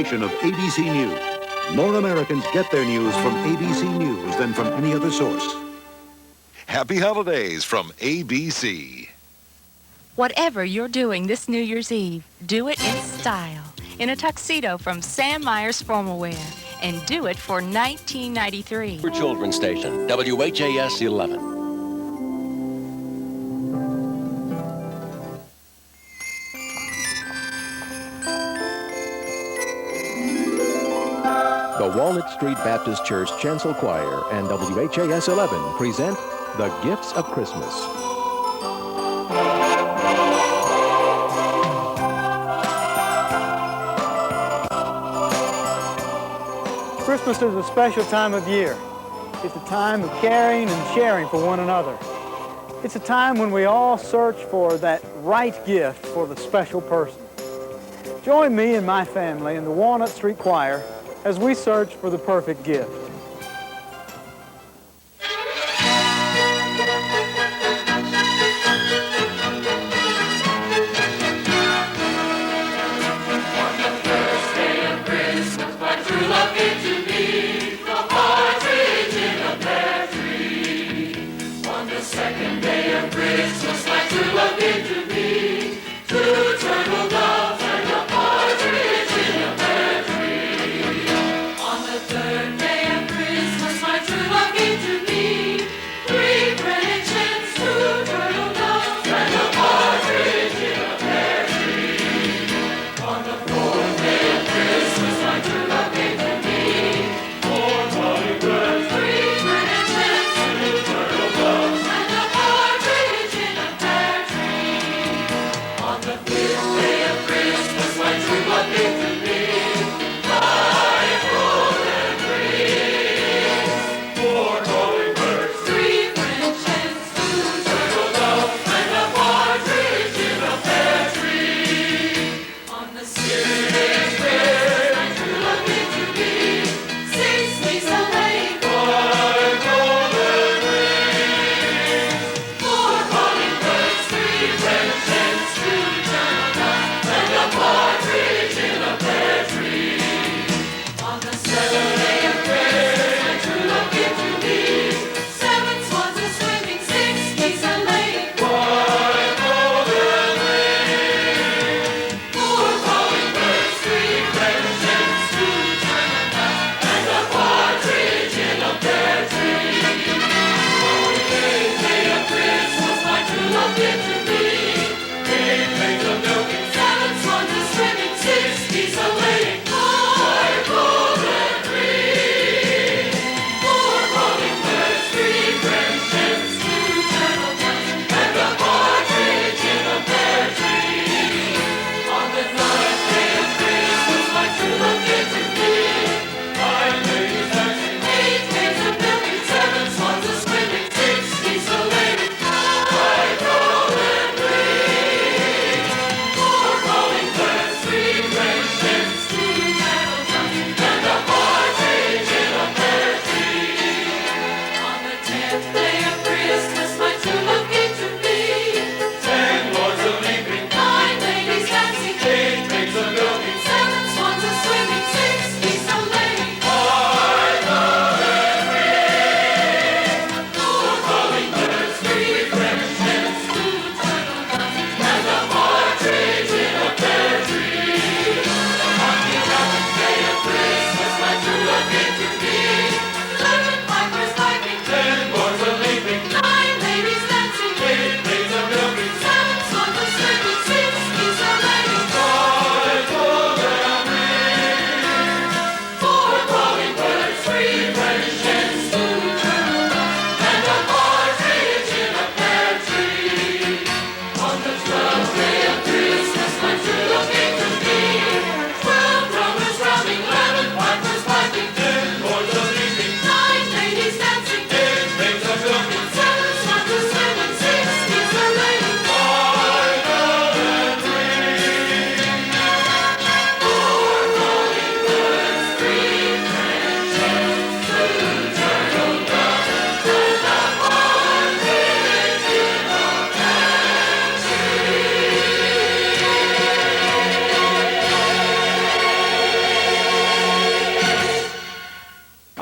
presentation of ABC News. More Americans get their news from ABC News than from any other source. Happy holidays from ABC. Whatever you're doing this New Year's Eve, do it in style. In a tuxedo from Sam Myers Formal Wear. And do it for $19.93. For Children's Station, WHAS 11. The Walnut Street Baptist Church Chancel Choir and WHAS 11 present The Gifts of Christmas. Christmas is a special time of year. It's a time of caring and sharing for one another. It's a time when we all search for that right gift for the special person. Join me and my family in the Walnut Street Choir as we search for the perfect gift. Second day of Christmas, like true love came to me. Two turtle doves and a partridge in a pear tree. On the third day of Christmas,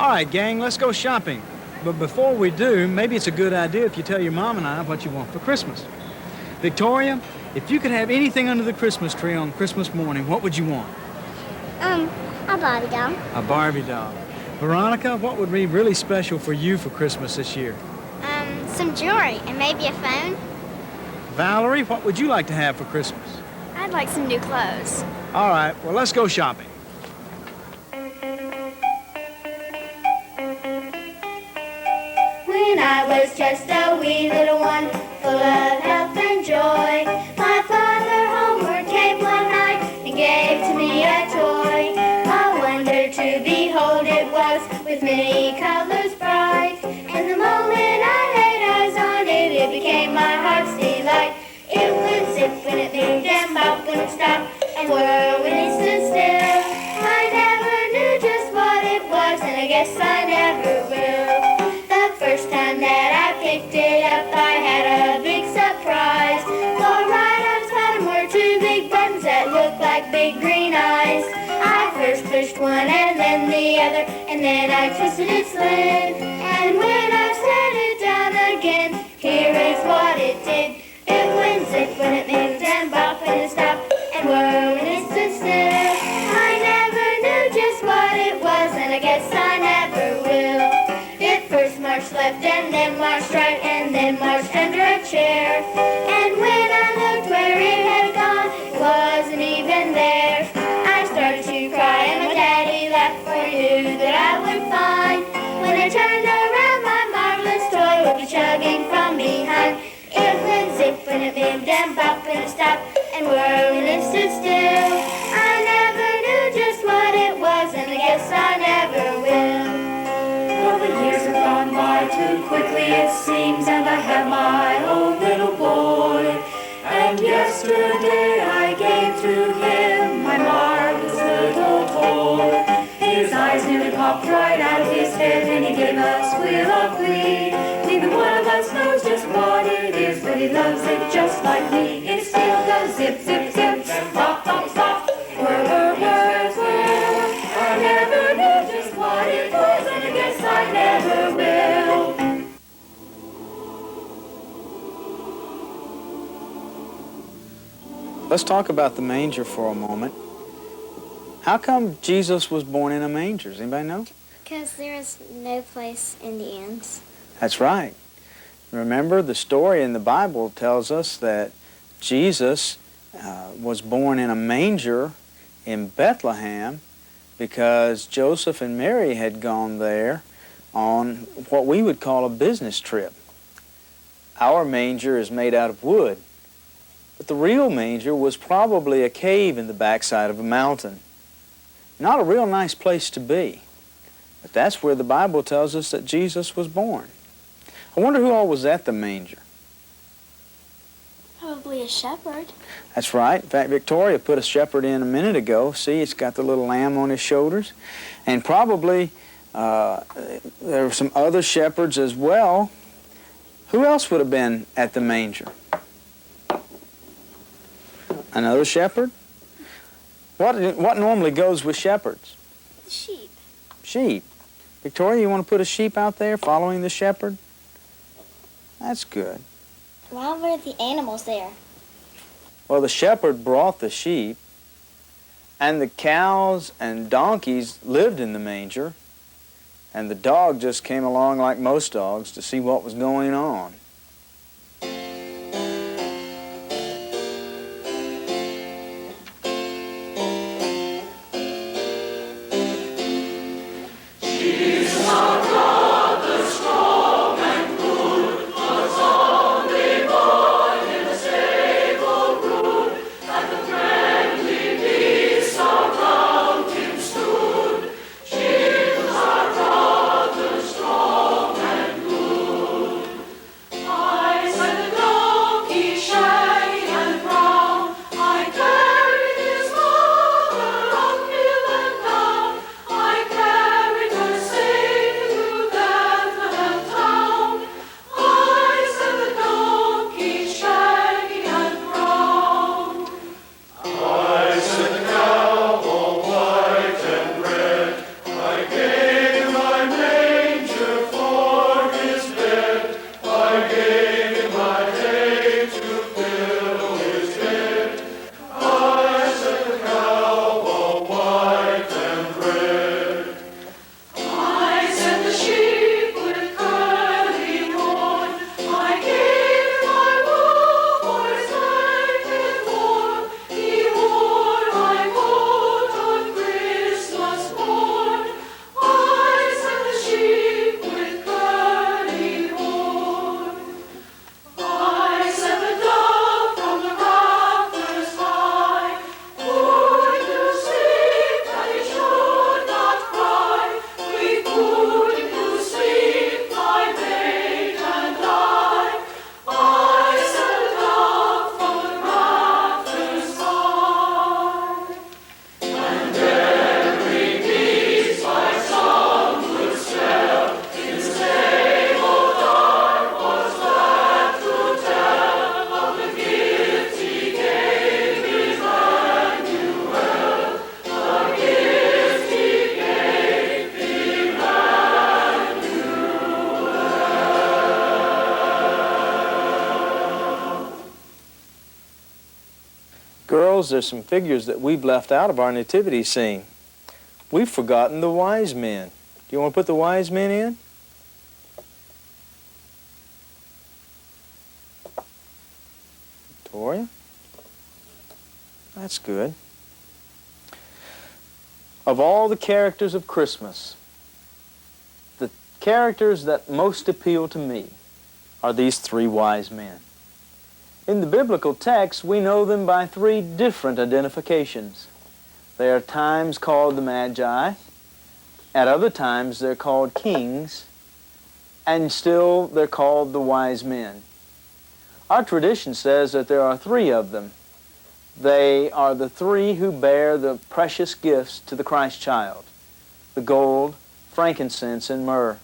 All right, gang, let's go shopping. But before we do, maybe it's a good idea if you tell your mom and I what you want for Christmas. Victoria, if you could have anything under the Christmas tree on Christmas morning, what would you want? A Barbie doll. A Barbie doll. Veronica, what would be really special for you for Christmas this year? Some jewelry and maybe a phone. Valerie, what would you like to have for Christmas? I'd like some new clothes. All right, well, let's go shopping. When I was just a wee little one, full of health and joy, my father homeward came one night and gave to me a toy. A wonder to behold it was, with many colors bright. And the moment I laid eyes on it, it became my heart's delight. It went zip when it moved and bop when it stopped and whirl when it stood still. I never knew just what it was, and I guess I never will. The first time that I picked it up, I had a big surprise. For right on its bottom were two big buttons that looked like big green eyes. I first pushed one and then the other, and then I twisted its lid. And when I set it down again, here is what it did. It went zip when it moved and bop when it stopped and whirr when it stood still. I never knew just what it was, and I guess I never will. It first marched left and then marched right and then marched under a chair. And when I looked where it had gone, it wasn't even there. I started to cry and my daddy laughed, for he knew that I would find. When I turned around, my marvelous toy would be chugging from behind. It went zip when it moved and bop when it stopped and whirr when it stood still. I never knew just what it was, and I guess I never will. Well, the years have gone by too quickly, it seems, and I have my own little boy. And yesterday I gave to him my marvelous little toy. His eyes nearly popped right out of his head, and he gave a squeal of glee. Neither one of us knows just what it is, but he loves it just like me. It still goes zip, zip, zip, bop, bop, bop, whir, whir, whir, whir. I never knew just what it was, and I guess I never will. Let's talk about the manger for a moment. How come Jesus was born in a manger? Does anybody know? Because there is no place in the inns. That's right. Remember, the story in the Bible tells us that Jesus was born in a manger in Bethlehem because Joseph and Mary had gone there on what we would call a business trip. Our manger is made out of wood, but the real manger was probably a cave in the backside of a mountain. Not a real nice place to be, but that's where the Bible tells us that Jesus was born. I wonder who all was at the manger. Probably a shepherd. That's right. In fact, Victoria put a shepherd in a minute ago. See, it's got the little lamb on his shoulders. And probably there were some other shepherds as well. Who else would have been at the manger? Another shepherd? What normally goes with shepherds? The sheep. Sheep. Victoria, you want to put a sheep out there following the shepherd? That's good. Why were the animals there? Well, the shepherd brought the sheep, and the cows and donkeys lived in the manger, and the dog just came along like most dogs to see what was going on. girls, there's some figures that we've left out of our nativity scene. We've forgotten the wise men. Do you want to put the wise men in? Victoria? That's good. Of all the characters of Christmas, the characters that most appeal to me are these three wise men. In the biblical text, we know them by three different identifications. They are at times called the Magi, at other times they're called kings, and still they're called the wise men. Our tradition says that there are three of them. They are the three who bear the precious gifts to the Christ child, the gold, frankincense, and myrrh.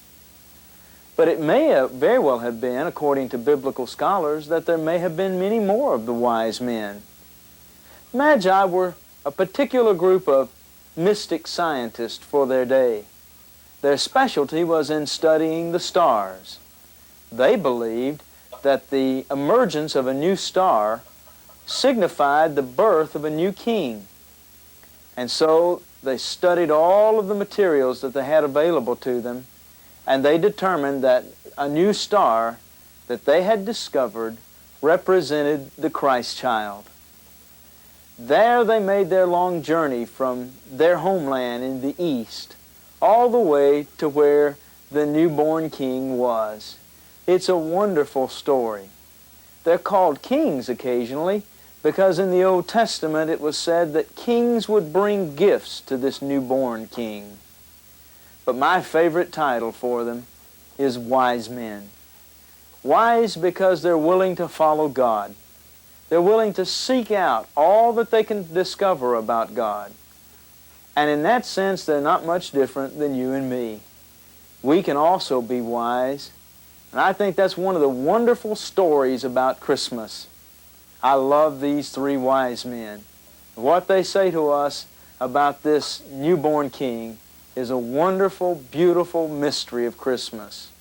But it may very well have been, according to biblical scholars, that there may have been many more of the wise men. Magi were a particular group of mystic scientists for their day. Their specialty was in studying the stars. They believed that the emergence of a new star signified the birth of a new king. And so they studied all of the materials that they had available to them, and they determined that a new star that they had discovered represented the Christ child. There they made their long journey from their homeland in the east all the way to where the newborn king was. It's a wonderful story. They're called kings occasionally because in the Old Testament it was said that kings would bring gifts to this newborn king. But my favorite title for them is wise men. Wise because they're willing to follow God. They're willing to seek out all that they can discover about God. And in that sense, they're not much different than you and me. We can also be wise. And I think that's one of the wonderful stories about Christmas. I love these three wise men. What they say to us about this newborn king is a wonderful, beautiful mystery of Christmas.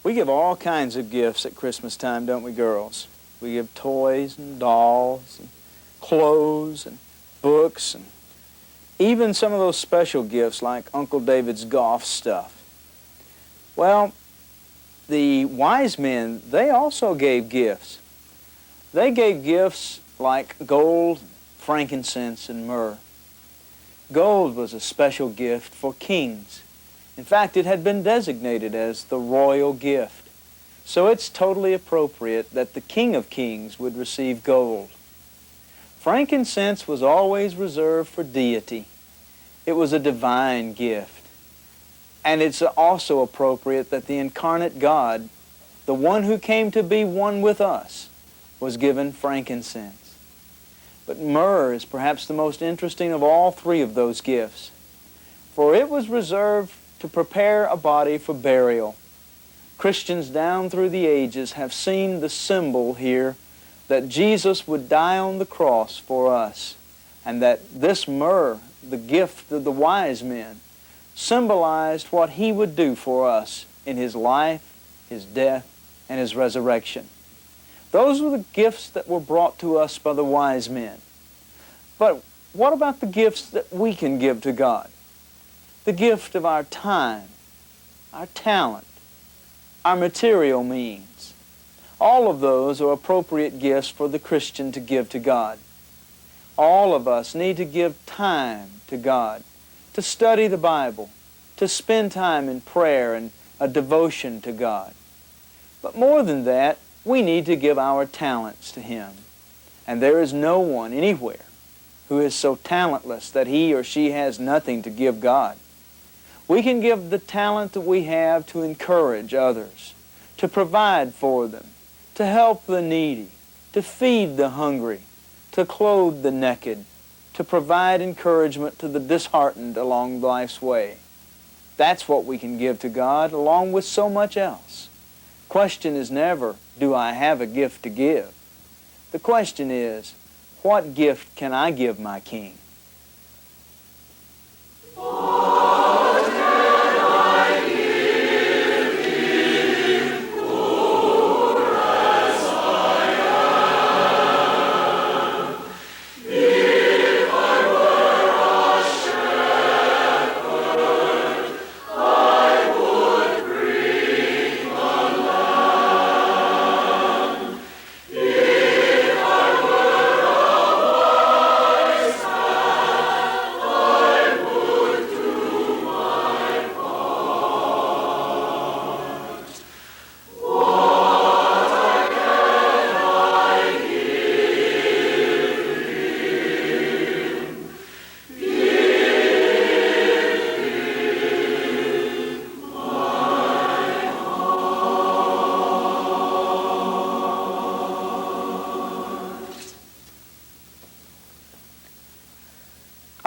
We give all kinds of gifts at Christmas time, don't we, girls? We give toys and dolls and clothes and books and even some of those special gifts like Uncle David's golf stuff. Well, the wise men, they also gave gifts. They gave gifts like gold, frankincense, and myrrh. Gold was a special gift for kings. In fact, it had been designated as the royal gift. So it's totally appropriate that the King of Kings would receive gold. Frankincense was always reserved for deity. It was a divine gift. And it's also appropriate that the incarnate God, the one who came to be one with us, was given frankincense. But myrrh is perhaps the most interesting of all three of those gifts, for it was reserved to prepare a body for burial. Christians down through the ages have seen the symbol here that Jesus would die on the cross for us, and that this myrrh, the gift of the wise men, symbolized what he would do for us in his life, his death, and his resurrection. Those were the gifts that were brought to us by the wise men. But what about the gifts that we can give to God? The gift of our time, our talent, our material means. All of those are appropriate gifts for the Christian to give to God. All of us need to give time to God, to study the Bible, to spend time in prayer and a devotion to God. But more than that, we need to give our talents to Him. And there is no one anywhere who is so talentless that he or she has nothing to give God. We can give the talent that we have to encourage others, to provide for them, to help the needy, to feed the hungry, to clothe the naked, to provide encouragement to the disheartened along life's way. That's what we can give to God, along with so much else. Question is never, do I have a gift to give? The question is, what gift can I give my King?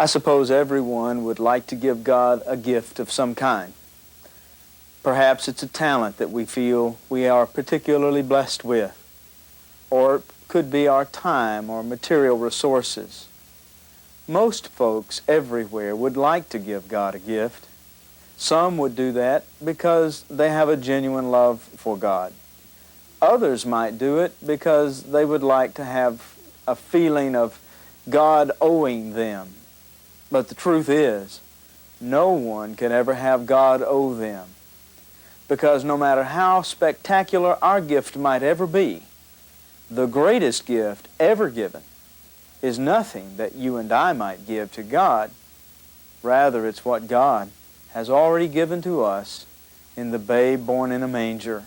I suppose everyone would like to give God a gift of some kind. Perhaps it's a talent that we feel we are particularly blessed with, or it could be our time or material resources. Most folks everywhere would like to give God a gift. Some would do that because they have a genuine love for God. Others might do it because they would like to have a feeling of God owing them. But the truth is, no one can ever have God owe them. Because no matter how spectacular our gift might ever be, the greatest gift ever given is nothing that you and I might give to God. Rather, it's what God has already given to us in the babe born in a manger.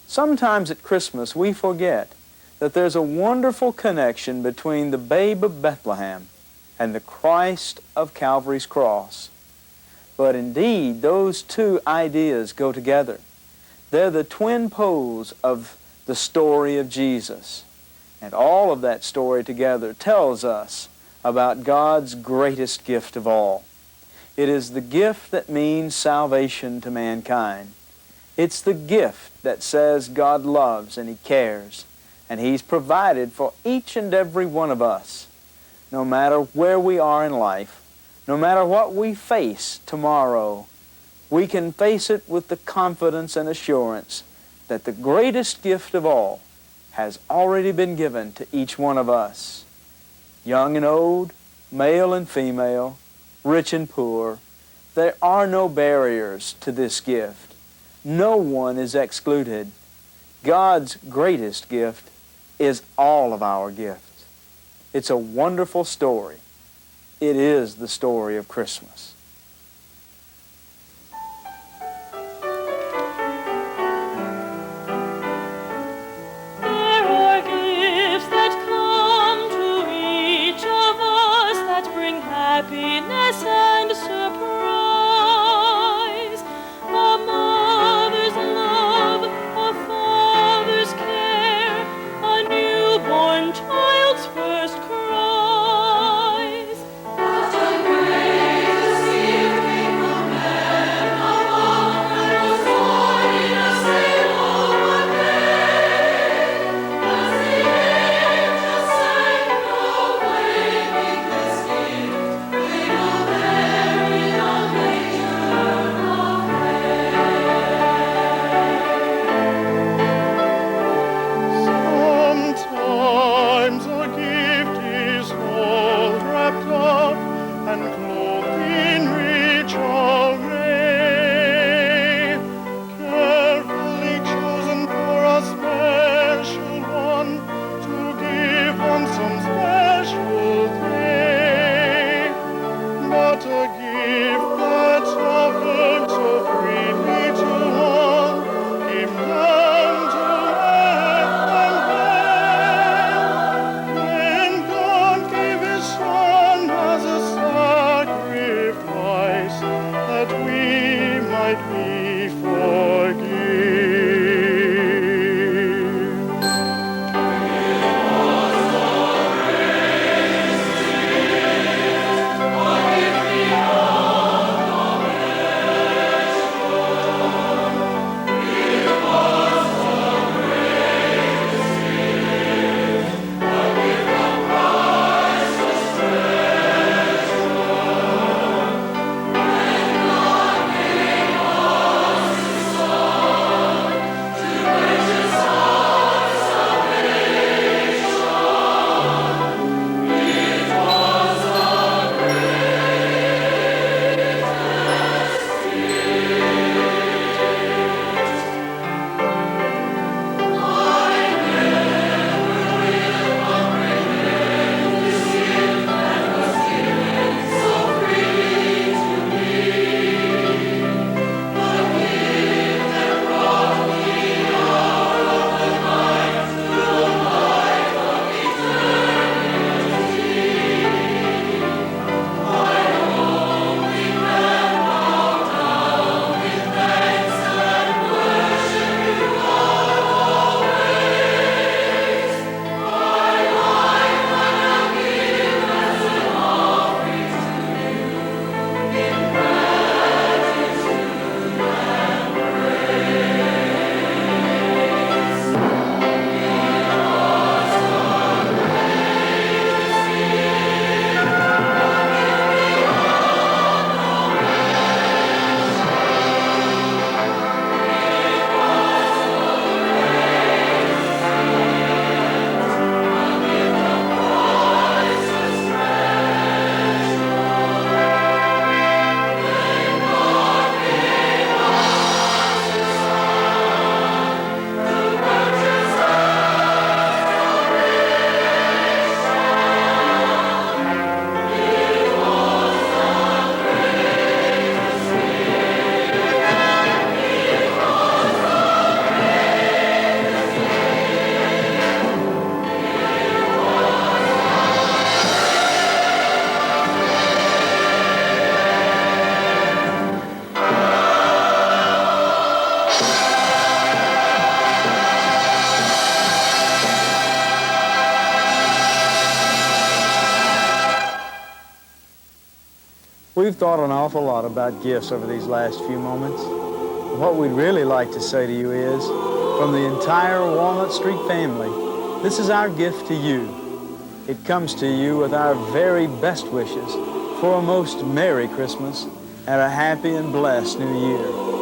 Sometimes at Christmas we forget that there's a wonderful connection between the babe of Bethlehem and the Christ of Calvary's cross. But indeed, those two ideas go together. They're the twin poles of the story of Jesus. And all of that story together tells us about God's greatest gift of all. It is the gift that means salvation to mankind. It's the gift that says God loves and He cares, and He's provided for each and every one of us. No matter where we are in life, no matter what we face tomorrow, we can face it with the confidence and assurance that the greatest gift of all has already been given to each one of us. Young and old, male and female, rich and poor, there are no barriers to this gift. No one is excluded. God's greatest gift is all of our gifts. It's a wonderful story. It is the story of Christmas. There are gifts that come to each of us that bring happiness and surprise. A mother's love, a father's care, a newborn child's first cries. What a greatest gift came from heaven above, and was born in a stable one day. As the angels sang, proclaiming this gift, laid a very young manger of Sometimes a gift is all wrapped up and clothed in rich array, carefully chosen for a special one to give on some special day. But a gift that's offered so freely to all came down to earth and hell when God gave His Son as a sacrifice that we might be forgiven. We've thought an awful lot about gifts over these last few moments. What we'd really like to say to you is, from the entire Walnut Street family, this is our gift to you. It comes to you with our very best wishes for a most Merry Christmas and a happy and blessed new year.